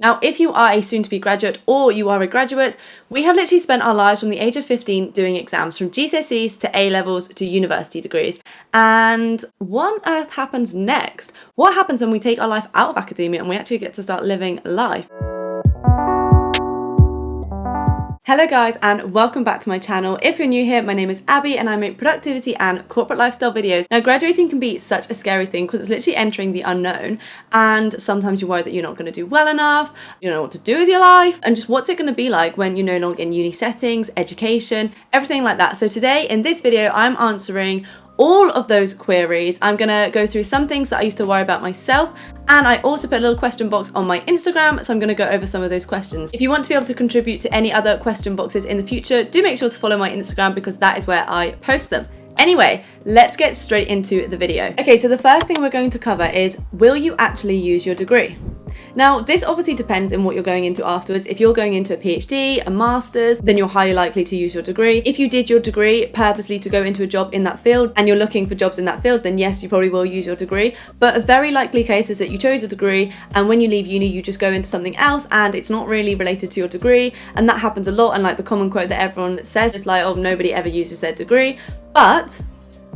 Now, if you are a soon-to-be graduate or you are a graduate, we have literally spent our lives from the age of 15 doing exams from GCSEs to A-levels to university degrees. And what on earth happens next? What happens when we take our life out of academia and we actually get to start living life? Hello guys, and welcome back to my channel. If you're new here, my name is Abby and I make productivity and corporate lifestyle videos. Now, graduating can be such a scary thing because it's literally entering the unknown, and sometimes you're worried that you're not going to do well enough, you don't know what to do with your life, and just what's it going to be like when you're no longer in uni settings, education, everything like that. So today in this video, I'm answering all of those queries. I'm gonna go through some things that I used to worry about myself, and I also put a little question box on my Instagram, so I'm gonna go over some of those questions. If you want to be able to contribute to any other question boxes in the future, do make sure to follow my Instagram because that is where I post them. Anyway, let's get straight into the video. Okay, so the first thing we're going to cover is, will you actually use your degree? Now, this obviously depends on what you're going into afterwards. If you're going into a PhD, a master's, then you're highly likely to use your degree. If you did your degree purposely to go into a job in that field and you're looking for jobs in that field, then yes, you probably will use your degree. But a very likely case is that you chose a degree and when you leave uni, you just go into something else and it's not really related to your degree. And that happens a lot. And like the common quote that everyone says is like, oh, nobody ever uses their degree. But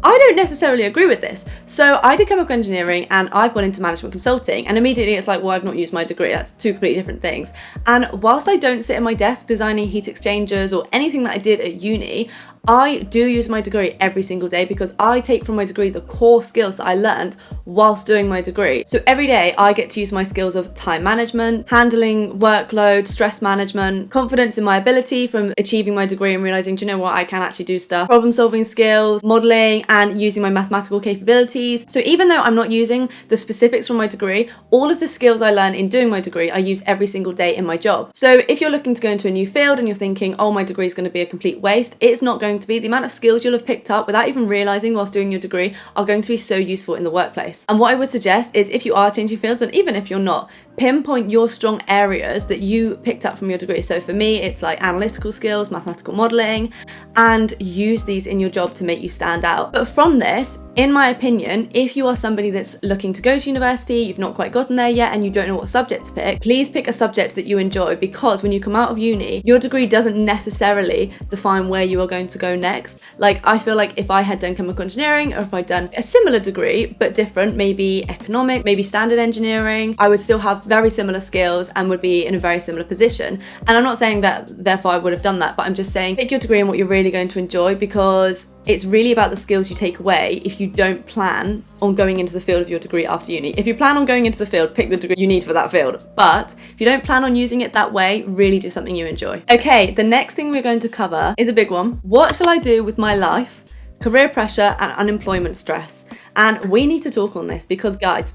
I don't necessarily agree with this. So I did chemical engineering and I've gone into management consulting, and immediately it's like, well, I've not used my degree. That's two completely different things. And whilst I don't sit at my desk designing heat exchangers or anything that I did at uni, I do use my degree every single day because I take from my degree the core skills that I learned whilst doing my degree. So every day I get to use my skills of time management, handling workload, stress management, confidence in my ability from achieving my degree and realizing, do you know what, I can actually do stuff, problem solving skills, modeling, and using my mathematical capabilities. So even though I'm not using the specifics from my degree, all of the skills I learn in doing my degree, I use every single day in my job. So if you're looking to go into a new field and you're thinking, oh, my degree is going to be a complete waste, it's not going to be. The amount of skills you'll have picked up without even realizing whilst doing your degree are going to be so useful in the workplace. And what I would suggest is, if you are changing fields, and even if you're not, pinpoint your strong areas that you picked up from your degree. So for me, it's like analytical skills, mathematical modeling, and use these in your job to make you stand out. But from this, in my opinion, if you are somebody that's looking to go to university, you've not quite gotten there yet, and you don't know what subject to pick, please pick a subject that you enjoy, because when you come out of uni, your degree doesn't necessarily define where you are going to go next. Like, I feel like if I had done chemical engineering, or if I'd done a similar degree, but different, maybe economic, maybe standard engineering, I would still have very similar skills and would be in a very similar position. And I'm not saying that therefore I would have done that, but I'm just saying pick your degree and what you're really going to enjoy, because it's really about the skills you take away if you don't plan on going into the field of your degree after uni. If you plan on going into the field, pick the degree you need for that field. But if you don't plan on using it that way, really do something you enjoy. Okay, the next thing we're going to cover is a big one. What shall I do with my life, career pressure, and unemployment stress? And we need to talk on this because, guys,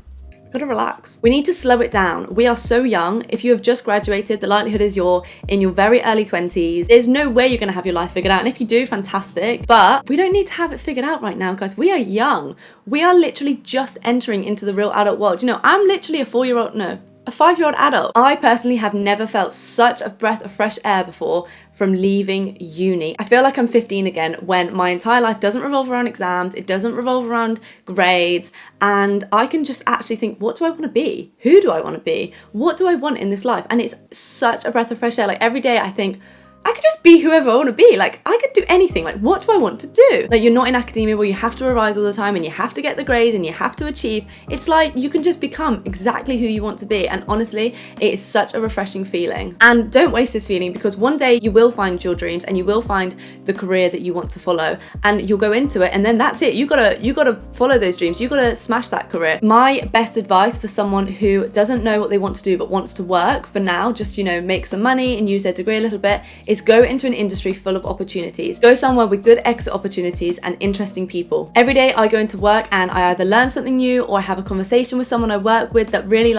gotta relax. We need to slow it down. We are so young. If you have just graduated, the likelihood is you're in your very early 20s. There's no way you're gonna have your life figured out. And if you do, fantastic. But we don't need to have it figured out right now, guys. We are young. We are literally just entering into the real adult world. You know, I'm literally a 5-year-old adult. I personally have never felt such a breath of fresh air before from leaving uni. I feel like I'm 15 again when my entire life doesn't revolve around exams, it doesn't revolve around grades, and I can just actually think, what do I want to be? Who do I want to be? What do I want in this life? And it's such a breath of fresh air. Like, every day I think, I could just be whoever I want to be. Like, I could do anything. Like, what do I want to do? Like, you're not in academia where you have to revise all the time and you have to get the grades and you have to achieve. It's like you can just become exactly who you want to be. And honestly, it is such a refreshing feeling. And don't waste this feeling, because one day you will find your dreams and you will find the career that you want to follow, and you'll go into it, and then that's it. You gotta follow those dreams. You gotta smash that career. My best advice for someone who doesn't know what they want to do but wants to work for now, just, you know, make some money and use their degree a little bit, is go into an industry full of opportunities. Go somewhere with good exit opportunities and interesting people. Every day I go into work and I either learn something new or I have a conversation with someone I work with that really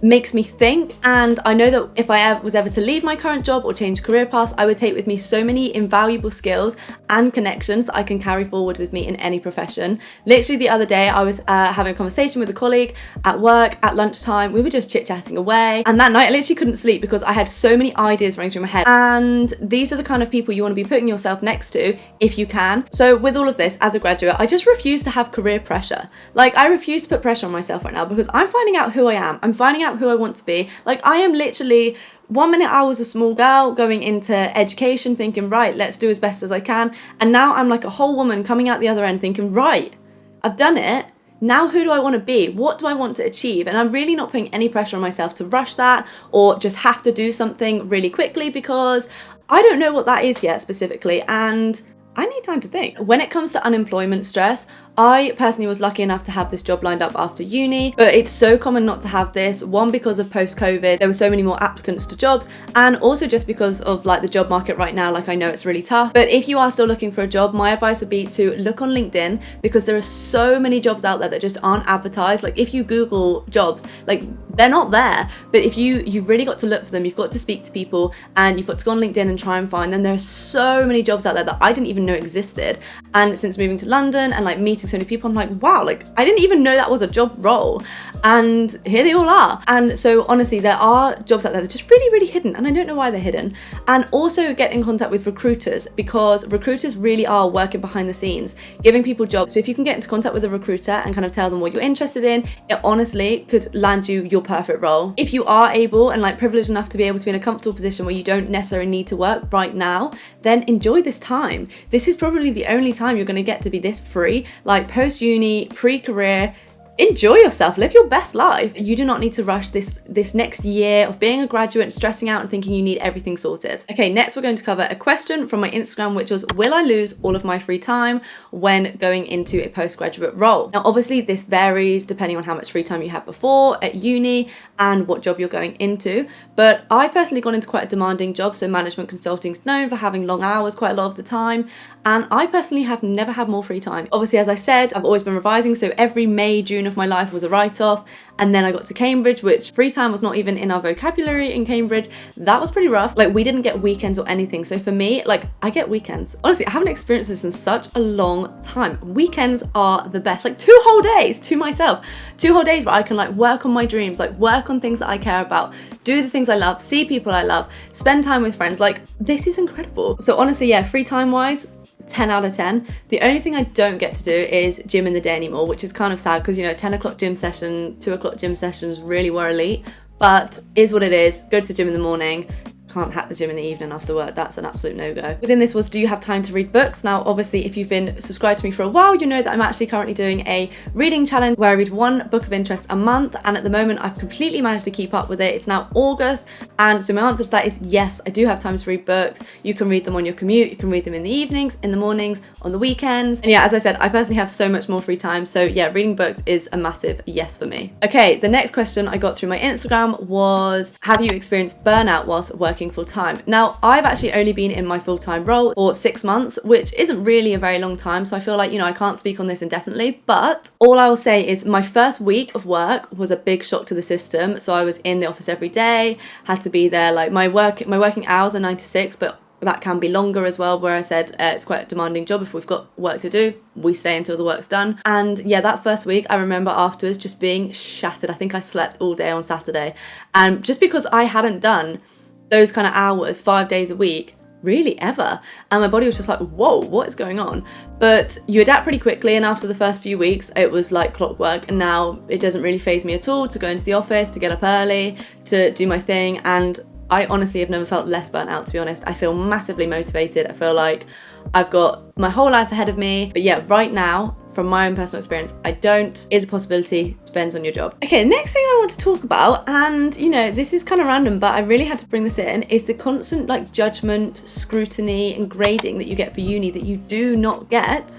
makes me think. And I know that if I was ever to leave my current job or change career paths, I would take with me so many invaluable skills and connections that I can carry forward with me in any profession. Literally the other day I was having a conversation with a colleague at work at lunchtime. We were just chit-chatting away, and that night I literally couldn't sleep because I had so many ideas running through my head. And these are the kind of people you want to be putting yourself next to if you can. So with all of this, as a graduate, I just refuse to have career pressure. Like, I refuse to put pressure on myself right now because I'm finding out who I am. I'm finding out out who I want to be. Like, I am literally, 1 minute I was a small girl going into education thinking, right, let's do as best as I can. And now I'm like a whole woman coming out the other end thinking, right, I've done it. Now who do I want to be? What do I want to achieve? And I'm really not putting any pressure on myself to rush that or just have to do something really quickly, because I don't know what that is yet specifically, and I need time to think. When it comes to unemployment stress, I personally was lucky enough to have this job lined up after uni, but it's so common not to have this. One, because of post-COVID, there were so many more applicants to jobs, and also just because of like the job market right now, like I know it's really tough. But if you are still looking for a job, my advice would be to look on LinkedIn, because there are so many jobs out there that just aren't advertised. Like if you Google jobs, like they're not there, but if you've really got to look for them, you've got to speak to people, and you've got to go on LinkedIn and try and find them. There are so many jobs out there that I didn't even know existed. And since moving to London and like meeting so many people, I'm like, wow, like I didn't even know that was a job role, and here they all are. And so honestly, there are jobs out there that are just really, really hidden, and I don't know why they're hidden. And also get in contact with recruiters, because recruiters really are working behind the scenes, giving people jobs. So if you can get into contact with a recruiter and kind of tell them what you're interested in, it honestly could land you your perfect role. If you are able and like privileged enough to be able to be in a comfortable position where you don't necessarily need to work right now, then enjoy this time. This is probably the only time you're going to get to be this free, like post-uni, pre-career. Enjoy yourself, live your best life. You do not need to rush this next year of being a graduate, stressing out and thinking you need everything sorted. Okay, next we're going to cover a question from my Instagram, which was, will I lose all of my free time when going into a postgraduate role? Now, obviously this varies depending on how much free time you had before at uni and what job you're going into. But I've personally gone into quite a demanding job. So management consulting is known for having long hours quite a lot of the time. And I personally have never had more free time. Obviously, as I said, I've always been revising. So every May, June of my life was a write-off. And then I got to Cambridge, which free time was not even in our vocabulary in Cambridge. That was pretty rough. Like we didn't get weekends or anything. So for me, like I get weekends. Honestly, I haven't experienced this in such a long time. Weekends are the best. Like 2 whole days to myself. 2 whole days where I can like work on my dreams, like work on things that I care about, do the things I love, see people I love, spend time with friends. Like this is incredible. So honestly, yeah, free time wise, 10 out of 10. The only thing I don't get to do is gym in the day anymore, which is kind of sad because, you know, 10 o'clock gym session, 2 o'clock gym sessions really were elite, but is what it is. Go to the gym in the morning. Can't hack the gym in the evening after work. That's an absolute no-go. Within this was, do you have time to read books? Now, obviously, if you've been subscribed to me for a while, you know that I'm actually currently doing a reading challenge where I read 1 book of interest a month. And at the moment, I've completely managed to keep up with it. It's now August. And so my answer to that is yes, I do have time to read books. You can read them on your commute. You can read them in the evenings, in the mornings, on the weekends. And yeah, as I said, I personally have so much more free time. So yeah, reading books is a massive yes for me. Okay, the next question I got through my Instagram was, have you experienced burnout whilst working full time? Now, I've actually only been in my full-time role for 6 months, which isn't really a very long time. So I feel like, you know, I can't speak on this indefinitely, but all I will say is my first week of work was a big shock to the system. So I was in the office every day, had to be there. Like my working hours are 9 to 6, but that can be longer as well, where I said it's quite a demanding job. If we've got work to do, we stay until the work's done. And yeah, that first week I remember afterwards just being shattered. I think I slept all day on Saturday, and just because I hadn't done those kind of hours 5 days a week really ever, and my body was just like, whoa, what is going on? But you adapt pretty quickly, and after the first few weeks it was like clockwork, and now it doesn't really faze me at all to go into the office, to get up early, to do my thing. And I honestly have never felt less burnt out, to be honest. I feel massively motivated. I feel like I've got my whole life ahead of me. But yeah, right now, from my own personal experience, I don't. Is a possibility, depends on your job. Okay, next thing I want to talk about, and you know, this is kind of random, but I really had to bring this in, is the constant like judgment, scrutiny and grading that you get for uni that you do not get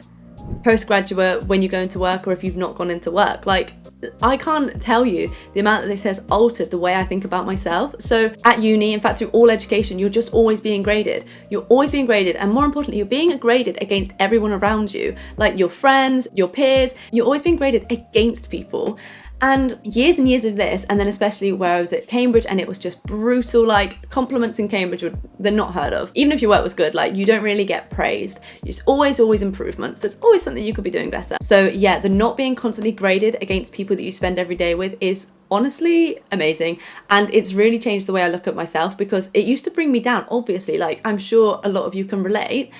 postgraduate when you go into work, or if you've not gone into work. Like, I can't tell you the amount that this has altered the way I think about myself. So at uni, in fact, through all education, you're just always being graded. You're always being graded, and more importantly, you're being graded against everyone around you, like your friends, your peers. You're always being graded against people. And years of this, and then especially where I was at Cambridge, and it was just brutal. Like, compliments in Cambridge, they're not heard of. Even if your work was good, like, you don't really get praised. It's always improvements. There's always something you could be doing better. So yeah, the not being constantly graded against people that you spend every day with is honestly amazing. And it's really changed the way I look at myself, because it used to bring me down, obviously. Like, I'm sure a lot of you can relate.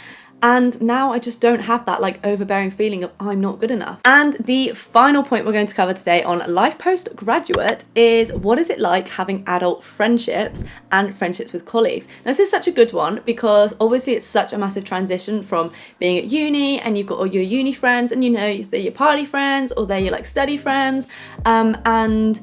And now I just don't have that like overbearing feeling of I'm not good enough. And the final point we're going to cover today on life postgraduate is what is it like having adult friendships and friendships with colleagues. Now, this is such a good one because obviously it's such a massive transition from being at uni and you've got all your uni friends and they're your party friends or they're your like study friends, and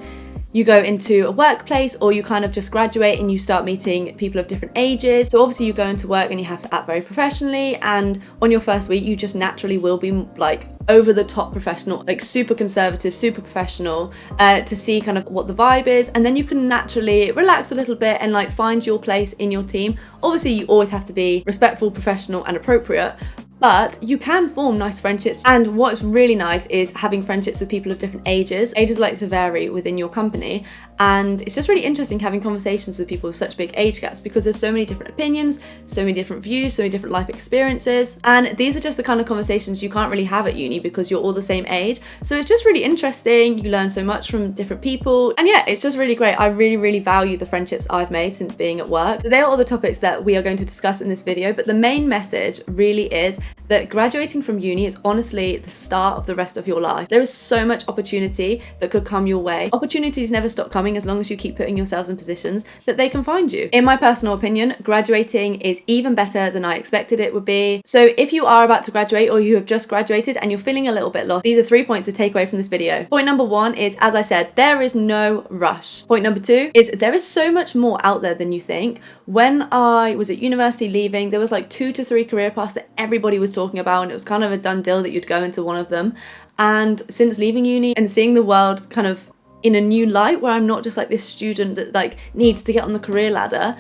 you go into a workplace or you kind of just graduate and you start meeting people of different ages. So obviously you go into work and you have to act very professionally, and on your first week you just naturally will be like over the top professional, like super conservative, super professional, to see kind of what the vibe is, and then you can naturally relax a little bit and like find your place in your team. Obviously you always have to be respectful, professional and appropriate, but you can form nice friendships. And what's really nice is having friendships with people of different ages. Ages like to vary within your company, and it's just really interesting having conversations with people with such big age gaps because there's so many different opinions, so many different views, so many different life experiences, and these are just the kind of conversations you can't really have at uni because you're all the same age. So it's just really interesting. You learn so much from different people, and yeah, it's just really great. I really value the friendships I've made since being at work. They are all the topics that we are going to discuss in this video, but the main message really is that graduating from uni is honestly the start of the rest of your life. There is so much opportunity that could come your way. Opportunities never stop coming as long as you keep putting yourselves in positions that they can find you. In my personal opinion, graduating is even better than I expected it would be. So if you are about to graduate or you have just graduated and you're feeling a little bit lost, these are 3 points to take away from this video. Point number 1 is, as I said, there is no rush. Point number 2 is there is so much more out there than you think. When I was at university leaving, there was like 2 to 3 career paths that everybody was talking about, and it was kind of a done deal that you'd go into one of them. And since leaving uni and seeing the world kind of in a new light, where I'm not just like this student that like needs to get on the career ladder,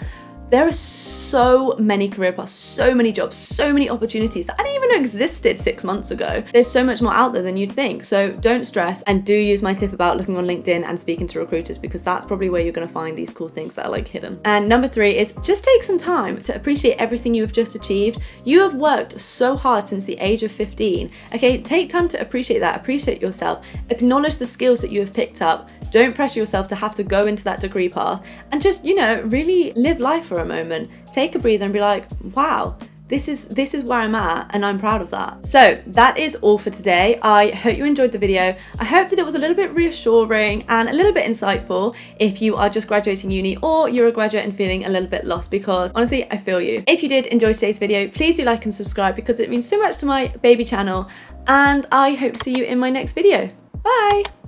there are so many career paths, so many jobs, so many opportunities that I didn't even know existed 6 months ago. There's so much more out there than you'd think. So don't stress, and do use my tip about looking on LinkedIn and speaking to recruiters, because that's probably where you're going to find these cool things that are like hidden. And number 3 is just take some time to appreciate everything you have just achieved. You have worked so hard since the age of 15. Okay, take time to appreciate that, appreciate yourself, acknowledge the skills that you have picked up. Don't pressure yourself to have to go into that degree path, and just, really live life for a moment. Take a breather and be like, wow, this is where I'm at, and I'm proud of that. So that is all for today. I hope you enjoyed the video. I hope that it was a little bit reassuring and a little bit insightful if you are just graduating uni or you're a graduate and feeling a little bit lost, because honestly, I feel you. If you did enjoy today's video, please do like and subscribe because it means so much to my baby channel, and I hope to see you in my next video. Bye!